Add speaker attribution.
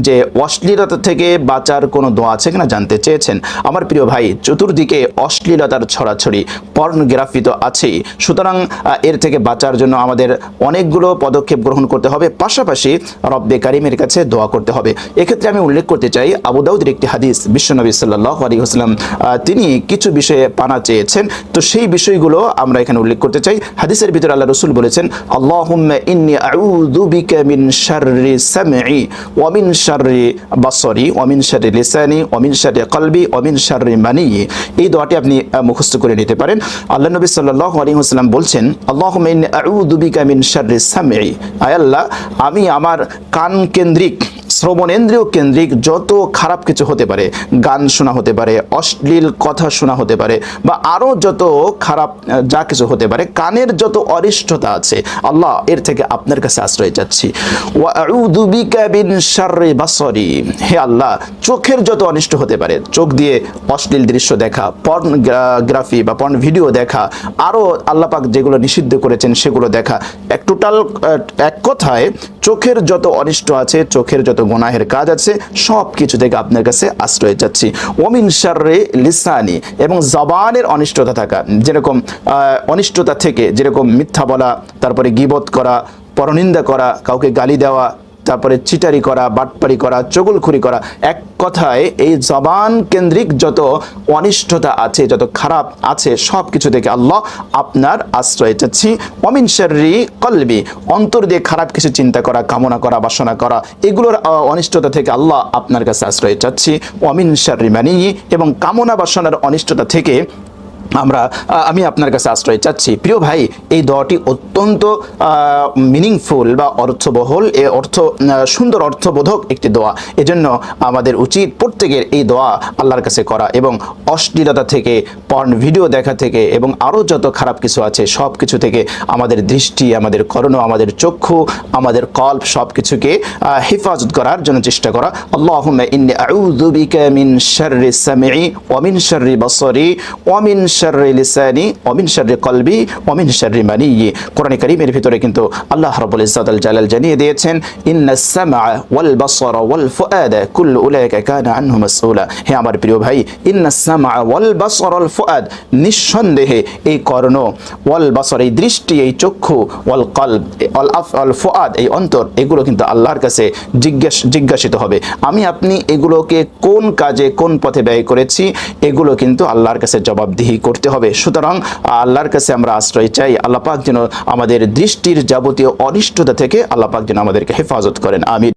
Speaker 1: যে অশ্লীলতা থেকে বাঁচার কোনো দোয়া আছে কিনা জানতে চেয়েছেন। আমার প্রিয় ভাই, চতুর্দিকে অশ্লীলতার ছড়াছড়ি, পর্নোগ্রাফি তো আছেই। সুতরাং এর থেকে বাঁচার জন্য আমাদের অনেকগুলো পদক্ষেপ গ্রহণ করতে হবে, পাশাপাশি রব্বে কারিমের কাছে দোয়া করতে হবে। এক্ষেত্রে আমি উল্লেখ করতে চাই আবু দাউদের একটি হাদিস, বিশ্বনবী সাল্লাল্লাহু আলাইহি ওয়াসাল্লাম তিনি কিছু বিষয়ে পানা চেয়েছেন, তো সেই বিষয়গুলো আমরা এখানে উল্লেখ করতে চাই। হাদিসের ভিতরে আল্লাহ রাসূল বলেছেন, আল্লাহুম্মা ইন্নী আউযু বিকা মিন শাররি সামঈ ওয়া মিন শাররি বাসরি ওয়া মিন শাররি লিসানি ওয়া মিন শাররি কলবি ওয়া মিন শাররি মানি। এই দোয়াটি আপনি মুখস্থ করে নিতে পারেন। আল্লাহ নবী সাল্লাল্লাহু আলাইহি ওয়াসাল্লাম বলছেন, আল্লাহুম্মা ইন্নী আউযু বিকা মিন শাররি সামঈ, আয় আল্লাহ, আমি আমার কান কেন্দ্রিক, শ্রবণেন্দ্রিয় কেন্দ্রিক যত খারাপ কিছু হতে পারে, গান শোনা হতে পারে, অশ্লীল কথা শোনা হতে পারে, বা আরও যত খারাপ যা কিছু হতে পারে, কানের যত অরিষ্টতা আছে, আল্লাহ এর থেকে আপনার কাছে আশ্রয় চাচ্ছি। ওয়া আউযু বিকা মিন শাররি বাসরি, হে আল্লাহ, চোখের যত অনিষ্ট হতে পারে, চোখ দিয়ে অশ্লীল দৃশ্য দেখা, পর্নোগ্রাফি বা পর্ন ভিডিও দেখা, আরও আল্লাহ পাক যেগুলো নিষিদ্ধ করেছেন সেগুলো দেখা, এক কথায় চোখের যত অনিষ্ট আছে, চোখের যত গুনাহের কাজ আছে, সব কিছু থেকে আপনার কাছে আশ্রয় চাচ্ছি। ওমিন শাররি লিসানি, এবং জবানের অনিষ্টতা থাকা, যেরকম অনিষ্টতা থেকে, যেরকম মিথ্যা বলা, তারপরে গীবত করা, পরনিন্দা করা, কাউকে গালি দেওয়া, তারপরে চিটারি করা, বাটপারি করা, চগলখুরি করা, এক কথায় এই জবান কেন্দ্রিক যত অনিষ্টতা আছে, যত খারাপ আছে, সব কিছু থেকে আল্লাহ আপনার আশ্রয় চাচ্ছি। ওমিন শাররি কলবি, অন্তর দিয়ে খারাপ কিছু চিন্তা করা, কামনা করা, বাসনা করা, এগুলোর অনিষ্টতা থেকে আল্লাহ আপনার কাছে আশ্রয় চাচ্ছি। ওমিন শাররি মানি, এবং কামনা বাসনার অনিষ্টতা থেকে আমি আপনার কাছে আশ্রয় চাচ্ছি। প্রিয় ভাই, এই দোয়াটি অত্যন্ত মিনিংফুল বা অর্থবহুল, সুন্দর অর্থবোধক একটি দোয়া। এজন্য আমাদের উচিত প্রত্যেকের এই দোয়া আল্লাহর কাছে করা, এবং অশ্লীলতা থেকে, পর্ন ভিডিও দেখা থেকে, এবং আরও যত খারাপ কিছু আছে সব কিছু থেকে আমাদের দৃষ্টি, আমাদের কর্ণ, আমাদের চক্ষু, আমাদের কল্প, সব কিছুকে হেফাজত করার জন্য চেষ্টা করা। আল্লাহুম্মা ইন্নী আউযু বিকা মিন শাররি সামঈ ওয়া মিন শাররি বাসরি ওয়া মিন শাররি লিসানি ওয়া মিন শাররি কলবি ওয়া মিন শাররি মানি। কোরআনে কারীমের ভিতরে কিন্তু আল্লাহ রাব্বুল ইজ্জাত আল জালাল জানিয়ে দিয়েছেন, ইন্নাস সামআ ওয়াল বাসরা ওয়াল ফুআদা কুল্লু উলাইকা কানা আনহু মাসউলা। হে আমার প্রিয় ভাই, ইন্নাস সামআ ওয়াল বাসরা ওয়াল ফুআদ, নিঃসন্দেহে এই কর্ণ, ওয়াল বাসর এই দৃষ্টি, এই চক্ষু, ওয়াল কলব ওয়াল ফুআদ এই অন্তর, এগুলো কিন্তু আল্লাহর কাছে জিজ্ঞাসিত হবে। আপনি এগুলোকে কোন কাজে, কোন পথে ব্যয় করেছি, এগুলো কিন্তু আল্লাহর কাছে জবাবদিহি করতে হবে। সুতরাং আল্লাহর কাছে আমরা আশ্রয় চাই, আল্লাহ পাক যেন আমাদের দৃষ্টির যাবতীয় অনিষ্টতা থেকে আল্লাহ পাক যেন আমাদেরকে হেফাজত করেন। আমিন।